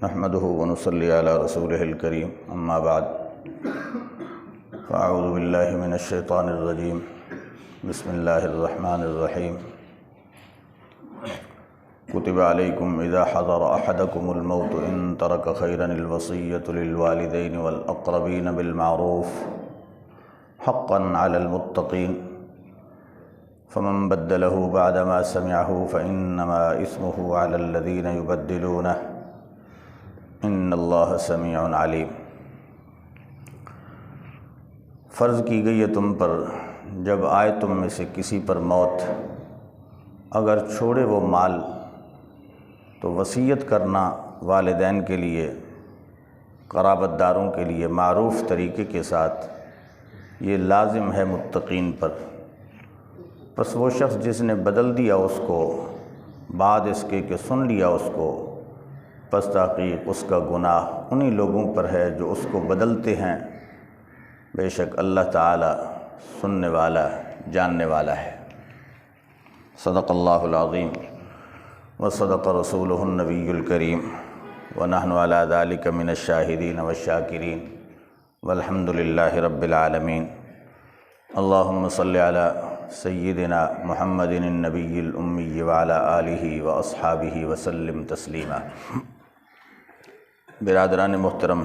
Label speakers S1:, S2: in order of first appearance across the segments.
S1: نحمده ونصلي على رسوله الكريم اما بعد فاعوذ بالله من الشيطان الرجيم بسم الله الرحمن الرحيم كتب عليكم اذا حضر احدكم الموت ان ترك خيرا الوصية للوالدين والاقربين بالمعروف حقا على المتقين فمن بدله بعدما سمعه فانما اثمه على الذين يبدلونه ان اللہ سمیع علیم۔ فرض کی گئی ہے تم پر جب آئے تم میں سے کسی پر موت، اگر چھوڑے وہ مال تو وصیت کرنا والدین کے لیے، قرابت داروں کے لیے معروف طریقے کے ساتھ، یہ لازم ہے متقین پر۔ پس وہ شخص جس نے بدل دیا اس کو بعد اس کے کہ سن لیا اس کو، پس تحقیق اس کا گناہ انہی لوگوں پر ہے جو اس کو بدلتے ہیں، بے شک اللہ تعالی سننے والا جاننے والا ہے۔ صدق اللہ العظیم وصدق رسولہ النبی الکریم ونحن علی ذلک من الشاہدین والشاکرین والحمد للہ رب العالمین۔ اللہم صلی علی سیدنا محمد النبی الامی وعلی آلہ واصحابہ وسلم تسلیما۔ برادران محترم،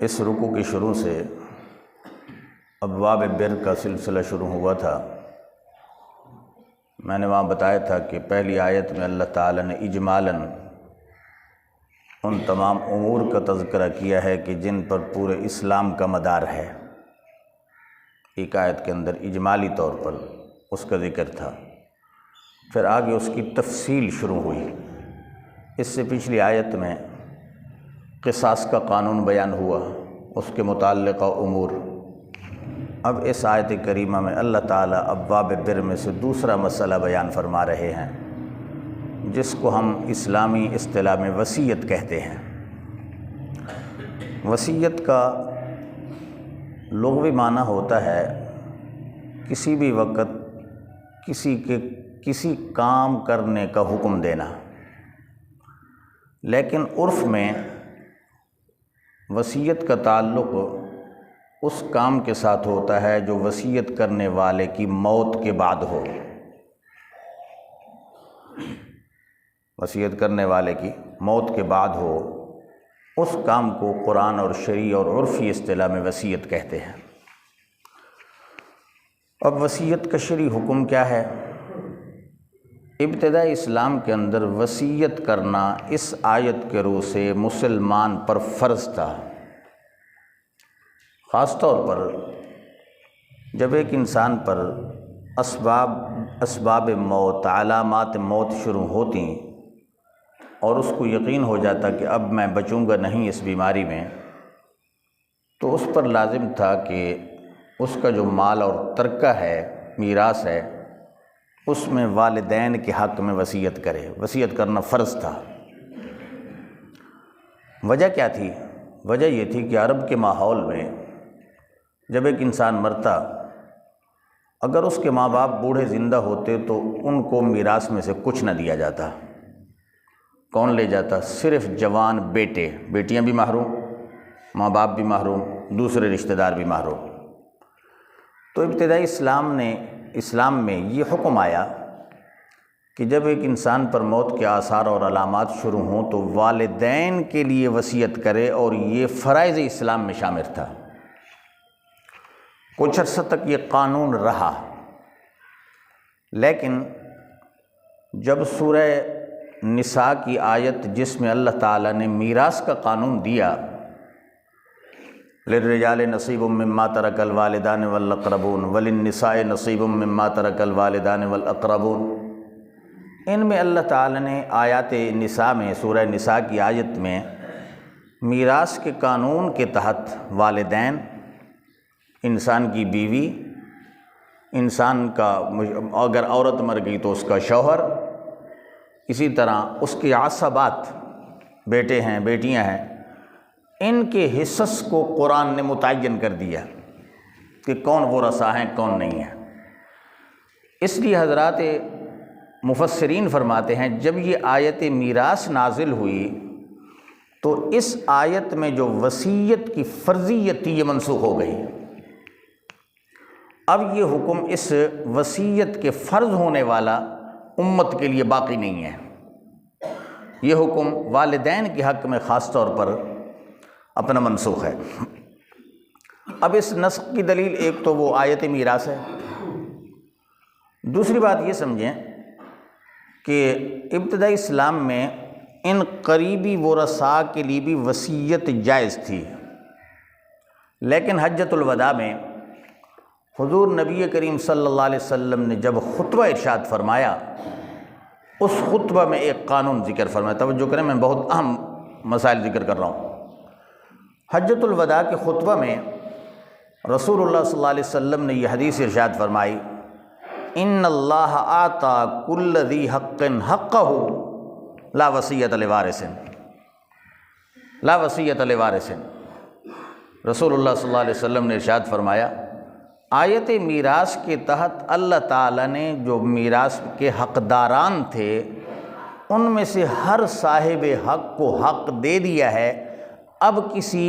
S1: اس رکوع کی شروع سے ابواب بر کا سلسلہ شروع ہوا تھا۔ میں نے وہاں بتایا تھا کہ پہلی آیت میں اللہ تعالیٰ نے اجمالاً ان تمام امور کا تذکرہ کیا ہے کہ جن پر پورے اسلام کا مدار ہے۔ ایک آیت کے اندر اجمالی طور پر اس کا ذکر تھا، پھر آگے اس کی تفصیل شروع ہوئی۔ اس سے پچھلی آیت میں قصاص کا قانون بیان ہوا، اس کے متعلقہ امور۔ اب اس آیت کریمہ میں اللہ تعالیٰ ابواب بر میں سے دوسرا مسئلہ بیان فرما رہے ہیں، جس کو ہم اسلامی اصطلاح میں وصیت کہتے ہیں۔ وصیت کا لغوی معنی ہوتا ہے کسی بھی وقت کسی کام کرنے کا حکم دینا، لیکن عرف میں وصیت کا تعلق اس کام کے ساتھ ہوتا ہے جو وصیت کرنے والے کی موت کے بعد ہو۔ وصیت کرنے والے کی موت کے بعد ہو، اس کام کو قرآن اور شرعی اور عرفی اصطلاح میں وصیت کہتے ہیں۔ اب وصیت کا شرعی حکم کیا ہے؟ ابتدائی اسلام کے اندر وصیت کرنا اس آیت کے روح سے مسلمان پر فرض تھا۔ خاص طور پر جب ایک انسان پر اسباب موت، علامات موت شروع ہوتی اور اس کو یقین ہو جاتا کہ اب میں بچوں گا نہیں اس بیماری میں، تو اس پر لازم تھا کہ اس کا جو مال اور ترکہ ہے، میراث ہے، اس میں والدین کے حق میں وصیت کرے۔ وصیت کرنا فرض تھا۔ وجہ کیا تھی؟ وجہ یہ تھی کہ عرب کے ماحول میں جب ایک انسان مرتا، اگر اس کے ماں باپ بوڑھے زندہ ہوتے تو ان کو میراث میں سے کچھ نہ دیا جاتا۔ کون لے جاتا؟ صرف جوان بیٹے، بیٹیاں بھی محروم، ماں باپ بھی محروم، دوسرے رشتہ دار بھی محروم۔ تو ابتدائی اسلام میں یہ حکم آیا کہ جب ایک انسان پر موت کے آثار اور علامات شروع ہوں تو والدین کے لیے وصیت کرے، اور یہ فرائض اسلام میں شامل تھا۔ کچھ عرصہ تک یہ قانون رہا، لیکن جب سورہ نساء کی آیت جس میں اللہ تعالیٰ نے میراث کا قانون دیا، للرجال نصیب مما ترک الوالدان والاقربون وللنساء نصیب مما ترک الوالدان والاقربون، ان میں اللہ تعالیٰ نے آیات نساء میں، سورہ نساء کی آیت میں میراث کے قانون کے تحت والدین، انسان کی بیوی، انسان کا اگر عورت مر گئی تو اس کا شوہر، اسی طرح اس کے عصبات، بیٹے ہیں، بیٹیاں ہیں، ان کے حصص کو قرآن نے متعین کر دیا کہ کون ورثاء ہیں کون نہیں ہیں۔ اس لیے حضرات مفسرین فرماتے ہیں جب یہ آیت میراث نازل ہوئی تو اس آیت میں جو وصیت کی فرضیت تھی یہ منسوخ ہو گئی۔ اب یہ حکم اس وصیت کے فرض ہونے والا امت کے لیے باقی نہیں ہے۔ یہ حکم والدین کے حق میں خاص طور پر اپنا منسوخ ہے۔ اب اس نسخ کی دلیل ایک تو وہ آیت میراث ہے، دوسری بات یہ سمجھیں کہ ابتدائی اسلام میں ان قریبی ورثاء کے لیے بھی وصیت جائز تھی، لیکن حجۃ الوداع میں حضور نبی کریم صلی اللہ علیہ وسلم نے جب خطبہ ارشاد فرمایا، اس خطبہ میں ایک قانون ذکر فرمایا۔ توجہ کریں، میں بہت اہم مسائل ذکر کر رہا ہوں۔ حجۃ الوداع کے خطبہ میں رسول اللہ صلی اللہ علیہ وسلم نے یہ حدیث ارشاد فرمائی، ان اللہ آتا کل ذی حق حقہ لا وصیۃ لوارث، لا وصیۃ لوارث۔ رسول اللہ صلی اللہ علیہ وسلم نے ارشاد فرمایا، آیت میراث کے تحت اللہ تعالیٰ نے جو میراث کے حقداران تھے ان میں سے ہر صاحب حق کو حق دے دیا ہے، اب کسی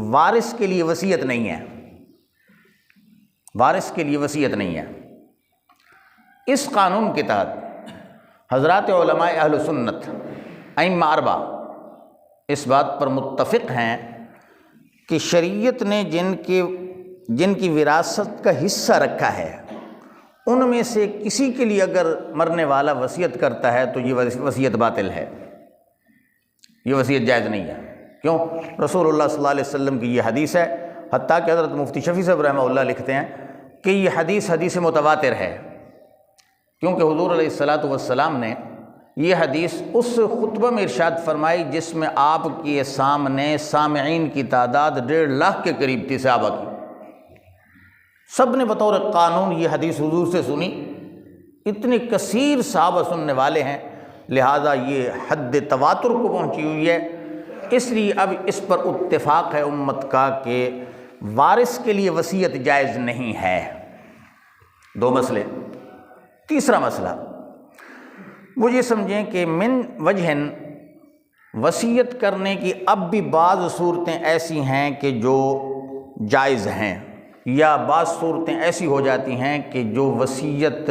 S1: وارث کے لیے وصیت نہیں ہے، وارث کے لیے وصیت نہیں ہے۔ اس قانون کے تحت حضرات علماء اہل سنت ائمہ اربعہ اس بات پر متفق ہیں کہ شریعت نے جن کی وراثت کا حصہ رکھا ہے ان میں سے کسی کے لیے اگر مرنے والا وصیت کرتا ہے تو یہ وصیت باطل ہے، یہ وصیت جائز نہیں ہے۔ کیوں؟ رسول اللہ صلی اللہ علیہ وسلم کی یہ حدیث ہے، حتیٰ کہ حضرت مفتی شفیع صاحب رحمہ اللہ لکھتے ہیں کہ یہ حدیث متواتر ہے، کیونکہ حضور علیہ الصلاۃ والسلام نے یہ حدیث اس خطبہ میں ارشاد فرمائی جس میں آپ کے سامنے سامعین کی تعداد 1.5 لاکھ کے قریب تھی، صحابہ کی۔ سب نے بطور قانون یہ حدیث حضور سے سنی، اتنے کثیر صحابہ سننے والے ہیں، لہٰذا یہ حد تواتر کو پہنچی ہوئی ہے۔ اس لیے اب اس پر اتفاق ہے امت کا کہ وارث کے لیے وصیت جائز نہیں ہے۔ 2 مسئلے۔ تیسرا مسئلہ وہ یہ سمجھیں کہ من وجہ وصیت کرنے کی اب بھی بعض صورتیں ایسی ہیں کہ جو جائز ہیں، یا بعض صورتیں ایسی ہو جاتی ہیں کہ جو وصیت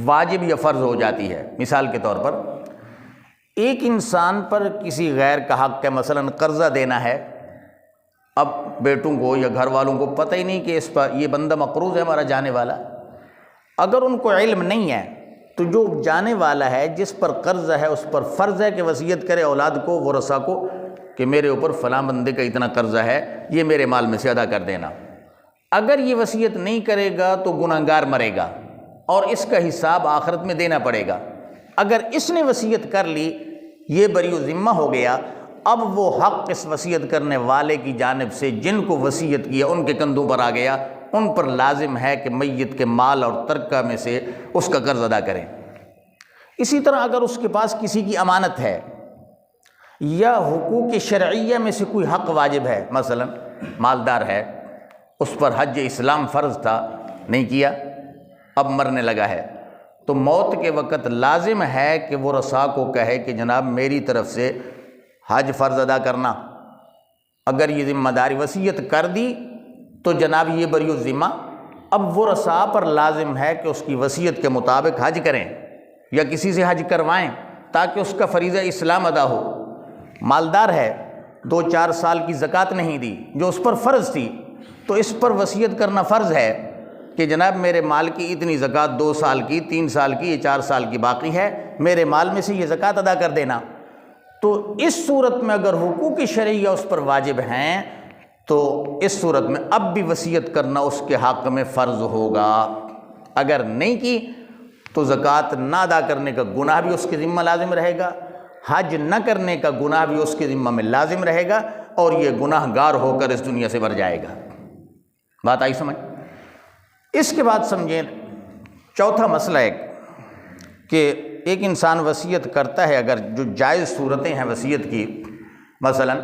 S1: واجب یا فرض ہو جاتی ہے۔ مثال کے طور پر ایک انسان پر کسی غیر کا حق ہے، مثلا قرضہ دینا ہے، اب بیٹوں کو یا گھر والوں کو پتہ ہی نہیں کہ اس پر یہ بندہ مقروض ہے ہمارا جانے والا، اگر ان کو علم نہیں ہے تو جو جانے والا ہے جس پر قرض ہے اس پر فرض ہے کہ وصیت کرے اولاد کو، ورثاء کو، کہ میرے اوپر فلاں بندے کا اتنا قرضہ ہے، یہ میرے مال میں سے ادا کر دینا۔ اگر یہ وصیت نہیں کرے گا تو گنہگار مرے گا اور اس کا حساب آخرت میں دینا پڑے گا۔ اگر اس نے وصیت کر لی یہ بری ذمہ ہو گیا، اب وہ حق اس وصیت کرنے والے کی جانب سے جن کو وصیت کیا ان کے کندھوں پر آ گیا، ان پر لازم ہے کہ میت کے مال اور ترکہ میں سے اس کا قرض ادا کریں۔ اسی طرح اگر اس کے پاس کسی کی امانت ہے یا حقوق شرعیہ میں سے کوئی حق واجب ہے، مثلا مالدار ہے، اس پر حج اسلام فرض تھا نہیں کیا، اب مرنے لگا ہے، تو موت کے وقت لازم ہے کہ وہ ورثاء کو کہے کہ جناب میری طرف سے حج فرض ادا کرنا۔ اگر یہ ذمہ داری وصیت کر دی تو جناب یہ بری الذمہ، اب ورثاء پر لازم ہے کہ اس کی وصیت کے مطابق حج کریں یا کسی سے حج کروائیں تاکہ اس کا فریضہ اسلام ادا ہو۔ مالدار ہے، 2-4 سال کی زکوٰۃ نہیں دی جو اس پر فرض تھی، تو اس پر وصیت کرنا فرض ہے کہ جناب میرے مال کی اتنی زکوٰۃ 2 سال کی، 3 سال کی، 4 سال کی باقی ہے، میرے مال میں سے یہ زکوٰۃ ادا کر دینا۔ تو اس صورت میں اگر حقوق شرعیہ اس پر واجب ہیں تو اس صورت میں اب بھی وصیت کرنا اس کے حق میں فرض ہوگا۔ اگر نہیں کی تو زکوٰۃ نہ ادا کرنے کا گناہ بھی اس کے ذمہ لازم رہے گا، حج نہ کرنے کا گناہ بھی اس کے ذمہ میں لازم رہے گا، اور یہ گناہ گار ہو کر اس دنیا سے مر جائے گا۔ بات آئی سمجھ؟ اس کے بعد سمجھیں چوتھا مسئلہ ہے کہ ایک انسان وصیت کرتا ہے، اگر جو جائز صورتیں ہیں وصیت کی، مثلا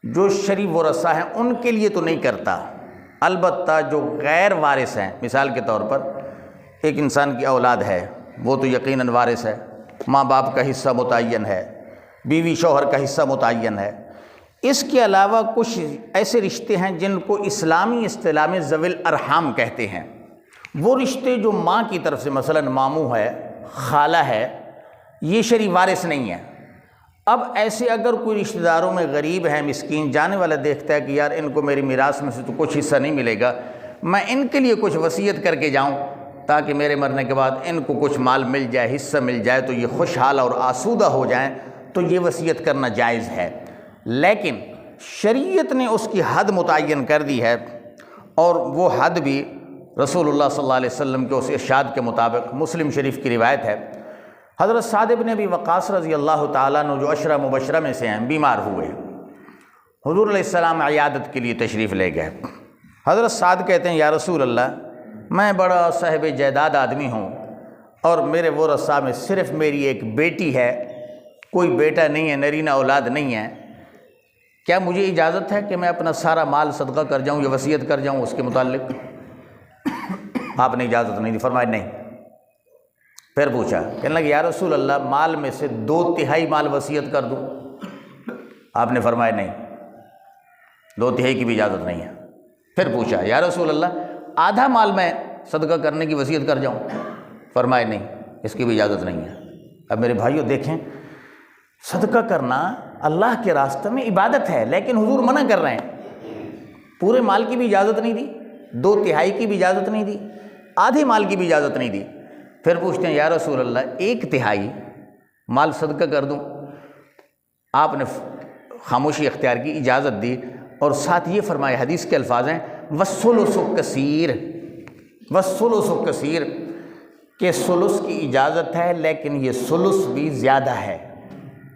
S1: جو شرعی ورثاء ہیں ان کے لیے تو نہیں کرتا، البتہ جو غیر وارث ہیں، مثال کے طور پر ایک انسان کی اولاد ہے، وہ تو یقیناً وارث ہے، ماں باپ کا حصہ متعین ہے، بیوی شوہر کا حصہ متعین ہے۔ اس کے علاوہ کچھ ایسے رشتے ہیں جن کو اسلامی اصطلاح میں ذوی الارحام کہتے ہیں، وہ رشتے جو ماں کی طرف سے مثلاً ماموں ہے، خالہ ہے، یہ شرعی وارث نہیں ہے۔ اب ایسے اگر کوئی رشتہ داروں میں غریب ہے، مسکین، جانے والا دیکھتا ہے کہ یار ان کو میری میراث میں سے تو کچھ حصہ نہیں ملے گا، میں ان کے لیے کچھ وصیت کر کے جاؤں تاکہ میرے مرنے کے بعد ان کو کچھ مال مل جائے، حصہ مل جائے تو یہ خوشحال اور آسودہ ہو جائیں، تو یہ وصیت کرنا جائز ہے۔ لیکن شریعت نے اس کی حد متعین کر دی ہے، اور وہ حد بھی رسول اللہ صلی اللہ علیہ وسلم کے اس ارشاد کے مطابق مسلم شریف کی روایت ہے۔ حضرت سعد بن ابی وقاص رضی اللہ تعالیٰ عنہ جو عشرہ مبشرہ میں سے ہیں، بیمار ہوئے، حضور علیہ السلام عیادت کے لیے تشریف لے گئے۔ حضرت سعد کہتے ہیں یا رسول اللہ، میں بڑا صاحب جائیداد آدمی ہوں اور میرے ورثاء میں صرف میری ایک بیٹی ہے، کوئی بیٹا نہیں ہے، نرینہ اولاد نہیں ہے، کیا مجھے اجازت ہے کہ میں اپنا سارا مال صدقہ کر جاؤں یا وصیت کر جاؤں اس کے متعلق؟ آپ نے اجازت نہیں دی، فرمایا نہیں۔ پھر پوچھا، کہنے لگا یا رسول اللہ، مال میں سے 2/3 مال وصیت کر دوں؟ آپ نے فرمایا نہیں، 2/3 کی بھی اجازت نہیں ہے۔ پھر پوچھا یا رسول اللہ، آدھا مال میں صدقہ کرنے کی وصیت کر جاؤں؟ فرمایا نہیں، اس کی بھی اجازت نہیں ہے۔ اب میرے بھائیوں دیکھیں، صدقہ کرنا اللہ کے راستے میں عبادت ہے، لیکن حضور منع کر رہے ہیں۔ پورے مال کی بھی اجازت نہیں دی، 2/3 کی بھی اجازت نہیں دی، آدھے مال کی بھی اجازت نہیں دی۔ پھر پوچھتے ہیں یا رسول اللہ، 1/3 مال صدقہ کر دوں؟ آپ نے خاموشی اختیار کی، اجازت دی، اور ساتھ یہ فرمایا، حدیث کے الفاظ ہیں وَالثُّلُثُ كَثِيرٌ، وَالثُّلُثُ كَثِيرٌ، کہ ثلث کی اجازت ہے، لیکن یہ ثلث بھی زیادہ ہے،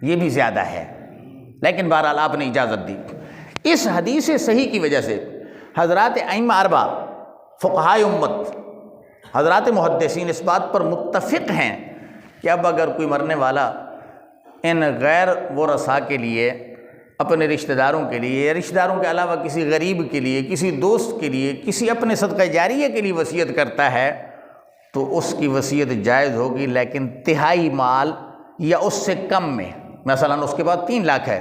S1: یہ بھی زیادہ ہے، لیکن بہرحال آپ نے اجازت دی۔ اس حدیث صحیح کی وجہ سے حضرات ائمہ اربعہ، فقہائے امت، حضرات محدثین اس بات پر متفق ہیں کہ اب اگر کوئی مرنے والا ان غیر ورثاء کے لیے، اپنے رشتہ داروں کے لیے، یا رشتہ داروں کے علاوہ کسی غریب کے لیے، کسی دوست کے لیے، کسی اپنے صدقہ جاریہ کے لیے وصیت کرتا ہے تو اس کی وصیت جائز ہوگی، لیکن 1/3 مال یا اس سے کم میں۔ مثلاً اس کے بعد 3 لاکھ ہے،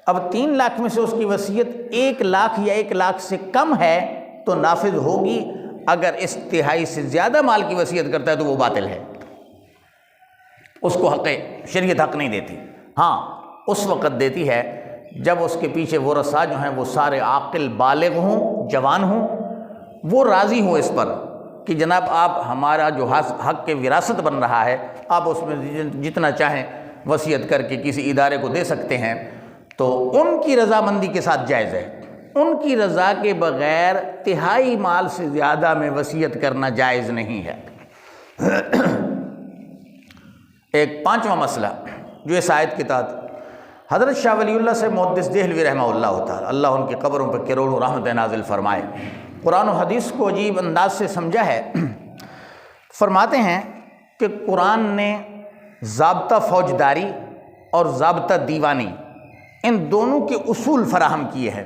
S1: اب 3 لاکھ میں سے اس کی وصیت 1 لاکھ یا 1 لاکھ سے کم ہے تو نافذ ہوگی، اگر اس 1/3 سے زیادہ مال کی وصیت کرتا ہے تو وہ باطل ہے، اس کو حق شریعت حق نہیں دیتی۔ ہاں اس وقت دیتی ہے جب اس کے پیچھے ورثاء جو ہیں وہ سارے عاقل بالغ ہوں، جوان ہوں، وہ راضی ہوں اس پر کہ جناب آپ ہمارا جو حق کے وراثت بن رہا ہے، آپ اس میں جتنا چاہیں وصیت کر کے کسی ادارے کو دے سکتے ہیں، تو ان کی رضامندی کے ساتھ جائز ہے۔ ان کی رضا کے بغیر 1/3 مال سے زیادہ میں وصیت کرنا جائز نہیں ہے۔ ایک 5واں مسئلہ جو اس آیت کے تحت حضرت شاہ ولی اللہ سے محدث دہلوی رحمہ اللہ تعالی، اللہ ان کی قبروں پر کروڑوں رحمت نازل فرمائے، قرآن و حدیث کو عجیب انداز سے سمجھا ہے۔ فرماتے ہیں کہ قرآن نے ضابطہ فوجداری اور ضابطہ دیوانی، ان دونوں کے اصول فراہم کیے ہیں۔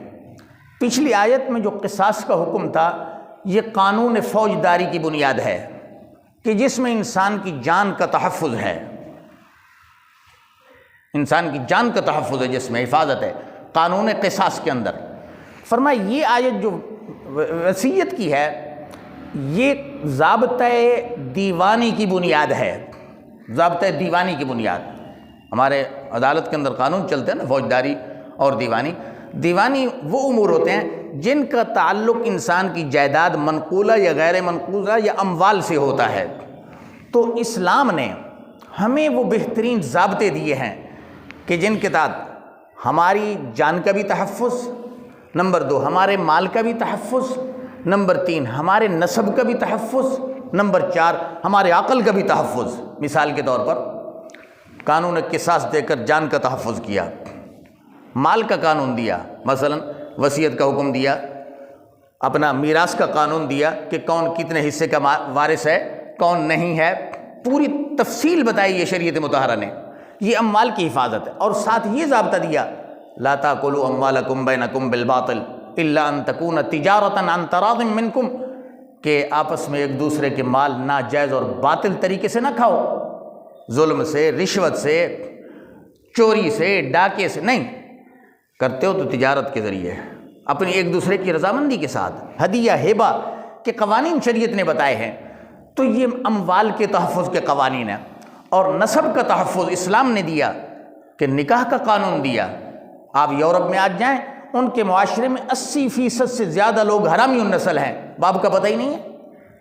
S1: پچھلی آیت میں جو قصاص کا حکم تھا، یہ قانون فوجداری کی بنیاد ہے کہ جس میں انسان کی جان کا تحفظ ہے، انسان کی جان کا تحفظ ہے، جس میں حفاظت ہے، قانون قصاص کے اندر۔ فرمایا یہ آیت جو وصیت کی ہے، یہ ضابطہ دیوانی کی بنیاد ہے، ضابطہ دیوانی کی بنیاد۔ ہمارے عدالت کے اندر قانون چلتے ہیں نا، فوجداری اور دیوانی۔ دیوانی وہ امور ہوتے ہیں جن کا تعلق انسان کی جائیداد منقولہ یا غیر منقولہ یا اموال سے ہوتا ہے، تو اسلام نے ہمیں وہ بہترین ضابطے دیے ہیں کہ جن کے تحت ہماری جان کا بھی تحفظ، نمبر 2 ہمارے مال کا بھی تحفظ، نمبر 3 ہمارے نسب کا بھی تحفظ، نمبر 4 ہمارے عقل کا بھی تحفظ۔ مثال کے طور پر قانون قصاص دے کر جان کا تحفظ کیا، مال کا قانون دیا، مثلا وصیت کا حکم دیا، اپنا میراث کا قانون دیا کہ کون کتنے حصے کا وارث ہے، کون نہیں ہے، پوری تفصیل بتائی ہے شریعت مطہرہ نے، یہ اموال کی حفاظت ہے۔ اور ساتھ یہ ضابطہ دیا لا تاکلوا اموالکم بینکم بالباطل الا ان تکون تجارۃ عن تراض منکم، کہ آپس میں ایک دوسرے کے مال ناجائز اور باطل طریقے سے نہ کھاؤ، ظلم سے، رشوت سے، چوری سے، ڈاکے سے نہیں کرتے ہو تو تجارت کے ذریعے اپنی ایک دوسرے کی رضامندی کے ساتھ ہدیہ ہیبہ کے قوانین شریعت نے بتائے ہیں۔ تو یہ اموال کے تحفظ کے قوانین ہیں، اور نسب کا تحفظ اسلام نے دیا کہ نکاح کا قانون دیا۔ آپ یورپ میں آج جائیں، ان کے معاشرے میں 80% سے زیادہ لوگ حرامی النسل ہیں، باپ کا پتہ ہی نہیں ہے۔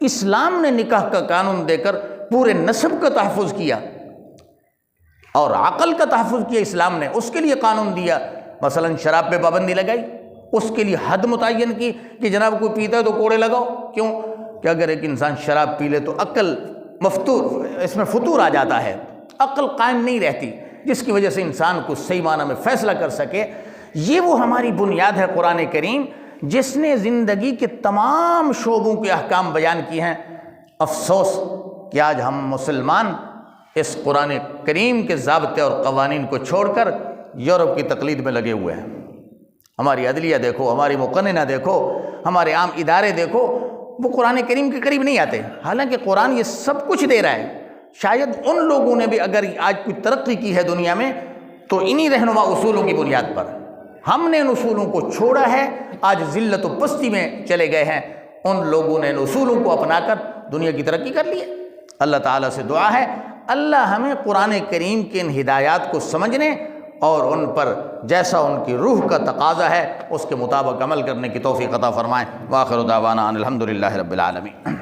S1: اسلام نے نکاح کا قانون دے کر پورے نسب کا تحفظ کیا اور عقل کا تحفظ کیا اسلام نے، اس کے لیے قانون دیا۔ مثلا شراب پہ پابندی لگائی، اس کے لیے حد متعین کی کہ جناب کوئی پیتا ہے تو کوڑے لگاؤ۔ کیوں کہ اگر ایک انسان شراب پی لے تو عقل مفتور، اس میں فطور آ جاتا ہے، عقل قائم نہیں رہتی، جس کی وجہ سے انسان کو صحیح معنی میں فیصلہ کر سکے۔ یہ وہ ہماری بنیاد ہے قرآن کریم، جس نے زندگی کے تمام شعبوں کے احکام بیان کیے ہیں۔ افسوس کہ آج ہم مسلمان اس قرآن کریم کے ضابطے اور قوانین کو چھوڑ کر یورپ کی تقلید میں لگے ہوئے ہیں۔ ہماری عدلیہ دیکھو، ہماری مقننہ دیکھو، ہمارے عام ادارے دیکھو، وہ قرآن کریم کے قریب نہیں آتے، حالانکہ قرآن یہ سب کچھ دے رہا ہے۔ شاید ان لوگوں نے بھی اگر آج کوئی ترقی کی ہے دنیا میں تو انہی رہنما اصولوں کی بنیاد پر۔ ہم نے ان اصولوں کو چھوڑا ہے، آج ذلت و پستی میں چلے گئے ہیں۔ ان لوگوں نے ان اصولوں کو اپنا کر دنیا کی ترقی کر لی ہے۔ اللہ تعالیٰ سے دعا ہے اللہ ہمیں قرآن کریم کے ان ہدایات کو سمجھنے اور ان پر جیسا ان کی روح کا تقاضا ہے اس کے مطابق عمل کرنے کی توفیق عطا فرمائے۔ وآخر دعوانا ان الحمد للہ رب العالمین۔